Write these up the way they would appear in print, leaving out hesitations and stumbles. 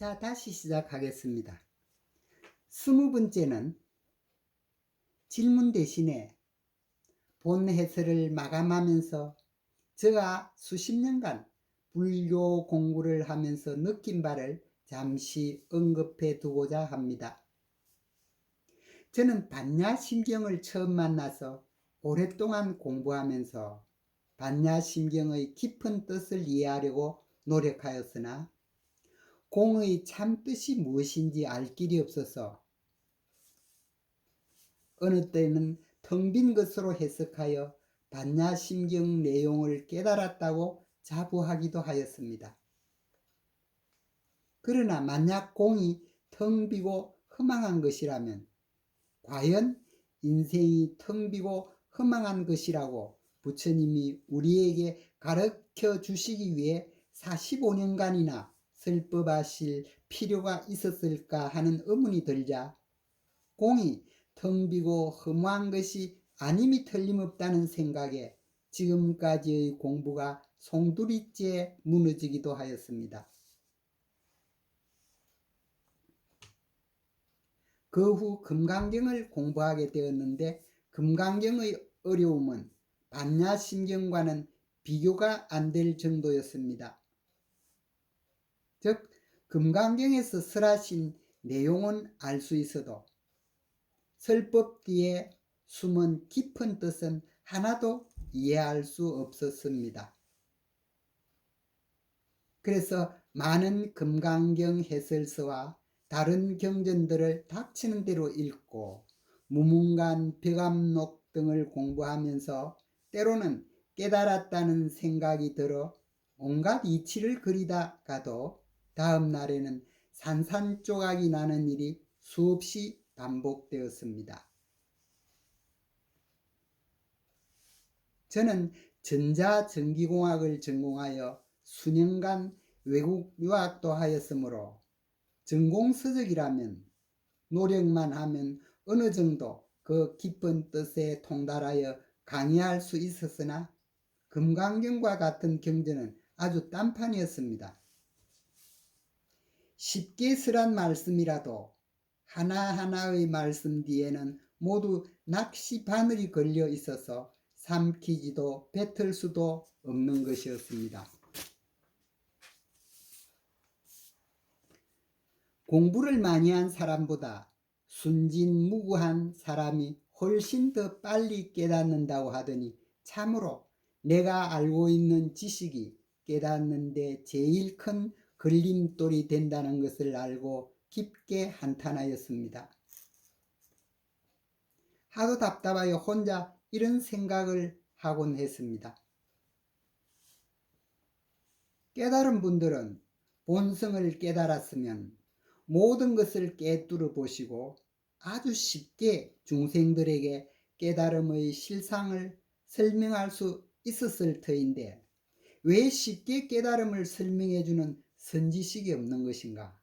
자, 다시 시작하겠습니다. 20번째는 질문 대신에 본 해설을 마감하면서 제가 수십 년간 불교 공부를 하면서 느낀 바를 잠시 언급해 두고자 합니다. 저는 반야심경을 처음 만나서 오랫동안 공부하면서 반야심경의 깊은 뜻을 이해하려고 노력하였으나 공의 참 뜻이 무엇인지 알 길이 없어서 어느 때는 텅 빈 것으로 해석하여 반야심경 내용을 깨달았다고 자부하기도 하였습니다. 그러나 만약 공이 텅 비고 허망한 것이라면 과연 인생이 텅 비고 허망한 것이라고 부처님이 우리에게 가르쳐 주시기 위해 45년간이나 설법하실 필요가 있었을까 하는 의문이 들자 공이 텅 비고 허무한 것이 아님이 틀림없다는 생각에 지금까지의 공부가 송두리째 무너지기도 하였습니다. 그 후 금강경을 공부하게 되었는데 금강경의 어려움은 반야심경과는 비교가 안 될 정도였습니다. 즉 금강경에서 설하신 내용은 알 수 있어도 설법 뒤에 숨은 깊은 뜻은 하나도 이해할 수 없었습니다. 그래서 많은 금강경 해설서와 다른 경전들을 닥치는 대로 읽고 무문관 벽암록 등을 공부하면서 때로는 깨달았다는 생각이 들어 온갖 이치를 그리다 가도 다음 날에는 산산조각이 나는 일이 수없이 반복되었습니다. 저는 전자전기공학을 전공하여 수년간 외국 유학도 하였으므로 전공서적이라면 노력만 하면 어느 정도 그 깊은 뜻에 통달하여 강의할 수 있었으나 금강경과 같은 경전은 아주 딴판이었습니다. 쉽게 설한 말씀이라도 하나하나의 말씀 뒤에는 모두 낚시 바늘이 걸려 있어서 삼키지도 뱉을 수도 없는 것이었습니다. 공부를 많이 한 사람보다 순진무구한 사람이 훨씬 더 빨리 깨닫는다고 하더니 참으로 내가 알고 있는 지식이 깨닫는데 제일 큰 걸림돌이 된다는 것을 알고 깊게 한탄하였습니다. 하도 답답하여 혼자 이런 생각을 하곤 했습니다. 깨달은 분들은 본성을 깨달았으면 모든 것을 꿰뚫어 보시고 아주 쉽게 중생들에게 깨달음의 실상을 설명할 수 있었을 터인데 왜 쉽게 깨달음을 설명해 주는 선지식이 없는 것인가?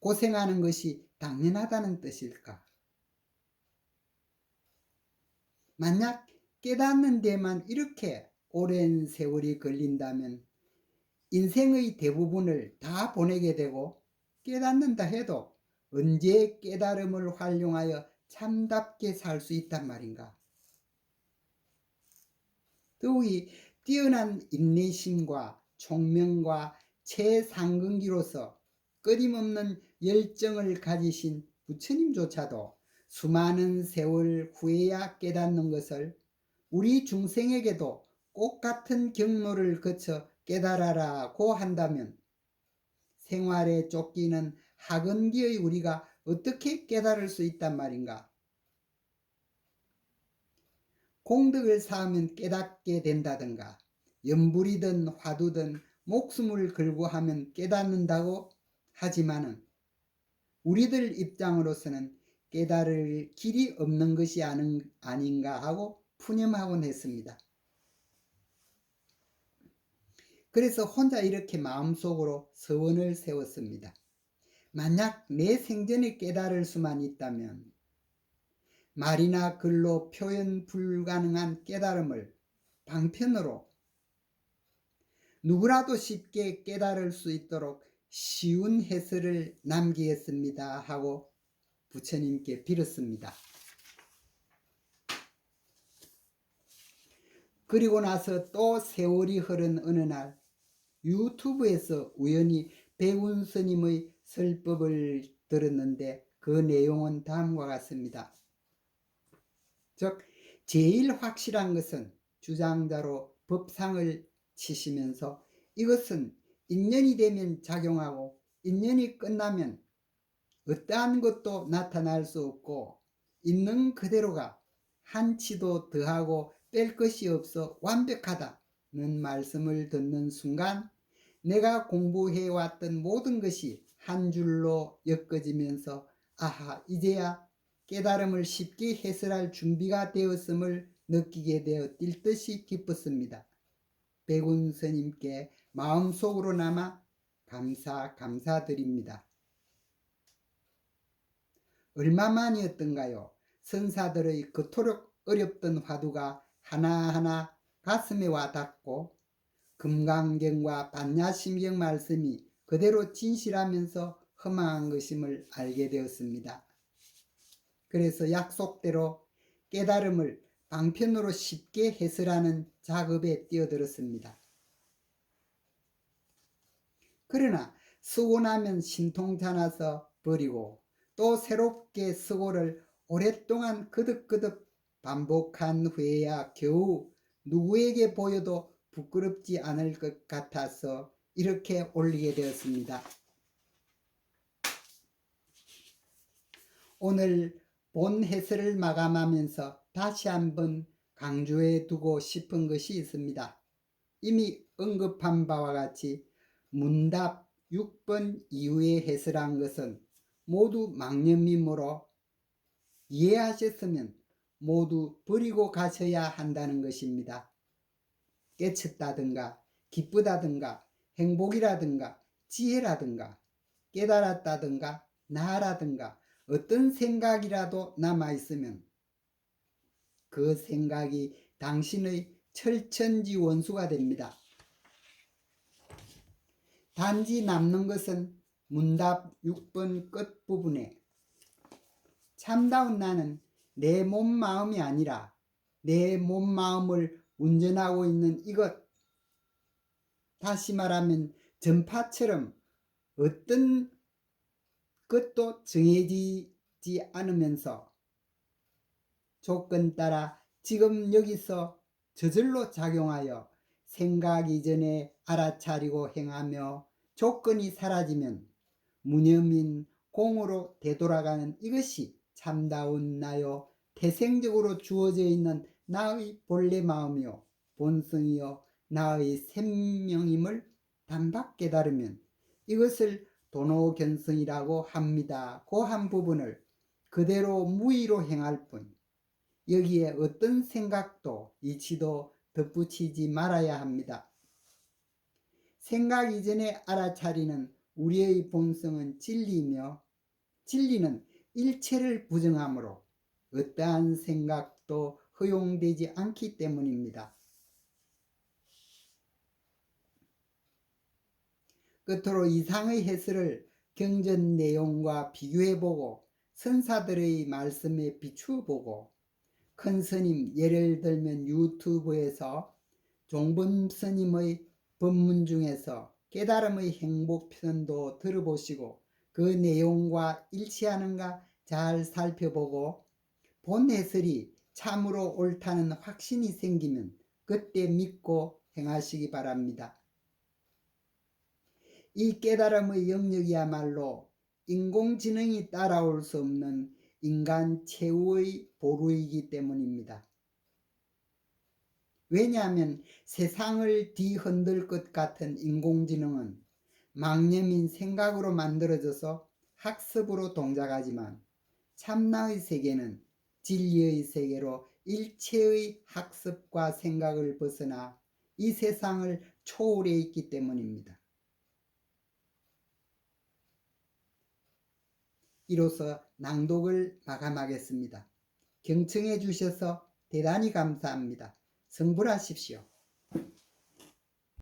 고생하는 것이 당연하다는 뜻일까? 만약 깨닫는 데만 이렇게 오랜 세월이 걸린다면 인생의 대부분을 다 보내게 되고 깨닫는다 해도 언제 깨달음을 활용하여 참답게 살 수 있단 말인가? 더욱이 뛰어난 인내심과 총명과 최상근기로서 끊임없는 열정을 가지신 부처님조차도 수많은 세월 후에야 깨닫는 것을 우리 중생에게도 꼭 같은 경로를 거쳐 깨달아라고 한다면 생활에 쫓기는 학은기의 우리가 어떻게 깨달을 수 있단 말인가? 공덕을 쌓으면 깨닫게 된다든가 염불이든 화두든 목숨을 걸고 하면 깨닫는다고 하지만은 우리들 입장으로서는 깨달을 길이 없는 것이 아닌가 하고 푸념하곤 했습니다. 그래서 혼자 이렇게 마음속으로 서원을 세웠습니다. 만약 내 생전에 깨달을 수만 있다면 말이나 글로 표현 불가능한 깨달음을 방편으로 누구라도 쉽게 깨달을 수 있도록 쉬운 해설을 남기겠습니다 하고 부처님께 빌었습니다. 그리고 나서 또 세월이 흐른 어느 날 유튜브에서 우연히 백운 스님의 설법을 들었는데 그 내용은 다음과 같습니다. 즉 제일 확실한 것은 주장자로 법상을 치시면서 이것은 인연이 되면 작용하고 인연이 끝나면 어떠한 것도 나타날 수 없고 있는 그대로가 한치도 더하고 뺄 것이 없어 완벽하다는 말씀을 듣는 순간 내가 공부해왔던 모든 것이 한 줄로 엮어지면서 아하, 이제야 깨달음을 쉽게 해설할 준비가 되었음을 느끼게 되어 뛸 듯이 기뻤습니다. 백운 스님께 마음속으로나마 감사드립니다. 얼마만이었던가요? 선사들의 그토록 어렵던 화두가 하나하나 가슴에 와 닿고 금강경과 반야심경 말씀이 그대로 진실하면서 허망한 것임을 알게 되었습니다. 그래서 약속대로 깨달음을 방편으로 쉽게 해설하는 작업에 뛰어들었습니다. 그러나 쓰고 나면 신통찮아서 버리고 또 새롭게 쓰고를 오랫동안 거듭거듭 반복한 후에야 겨우 누구에게 보여도 부끄럽지 않을 것 같아서 이렇게 올리게 되었습니다. 오늘 본 해설을 마감하면서 다시 한번 강조해 두고 싶은 것이 있습니다. 이미 언급한 바와 같이 문답 6번 이후에 해설한 것은 모두 망념이므로 이해하셨으면 모두 버리고 가셔야 한다는 것입니다. 깨쳤다든가 기쁘다든가 행복이라든가 지혜라든가 깨달았다든가 나라든가 어떤 생각이라도 남아있으면 그 생각이 당신의 철천지 원수가 됩니다. 단지 남는 것은 문답 6번 끝부분에 참다운 나는 내 몸 마음이 아니라 내 몸 마음을 운전하고 있는 이것, 다시 말하면 전파처럼 어떤 것도 정해지지 않으면서 조건 따라 지금 여기서 저절로 작용하여 생각 이전에 알아차리고 행하며 조건이 사라지면 무념인 공으로 되돌아가는 이것이 참다운 나요 태생적으로 주어져 있는 나의 본래 마음이요 본성이요 나의 생명임을 단박 깨달으면 이것을 도노견성이라고 합니다. 그 한 부분을 그대로 무의로 행할 뿐 여기에 어떤 생각도 이치도 덧붙이지 말아야 합니다. 생각 이전에 알아차리는 우리의 본성은 진리이며 진리는 일체를 부정하므로 어떠한 생각도 허용되지 않기 때문입니다. 끝으로 이상의 해설을 경전 내용과 비교해보고 선사들의 말씀에 비추어보고 큰 스님 예를 들면 유튜브에서 종범 스님의 법문 중에서 깨달음의 행복편도 들어보시고 그 내용과 일치하는가 잘 살펴보고 본 해설이 참으로 옳다는 확신이 생기면 그때 믿고 행하시기 바랍니다. 이 깨달음의 영역이야말로 인공지능이 따라올 수 없는 인간 최후의 보루이기 때문입니다. 왜냐하면 세상을 뒤흔들 것 같은 인공지능은 망념인 생각으로 만들어져서 학습으로 동작하지만 참나의 세계는 진리의 세계로 일체의 학습과 생각을 벗어나 이 세상을 초월해 있기 때문입니다. 이로써 낭독을 마감하겠습니다. 경청해 주셔서 대단히 감사합니다. 성불하십시오.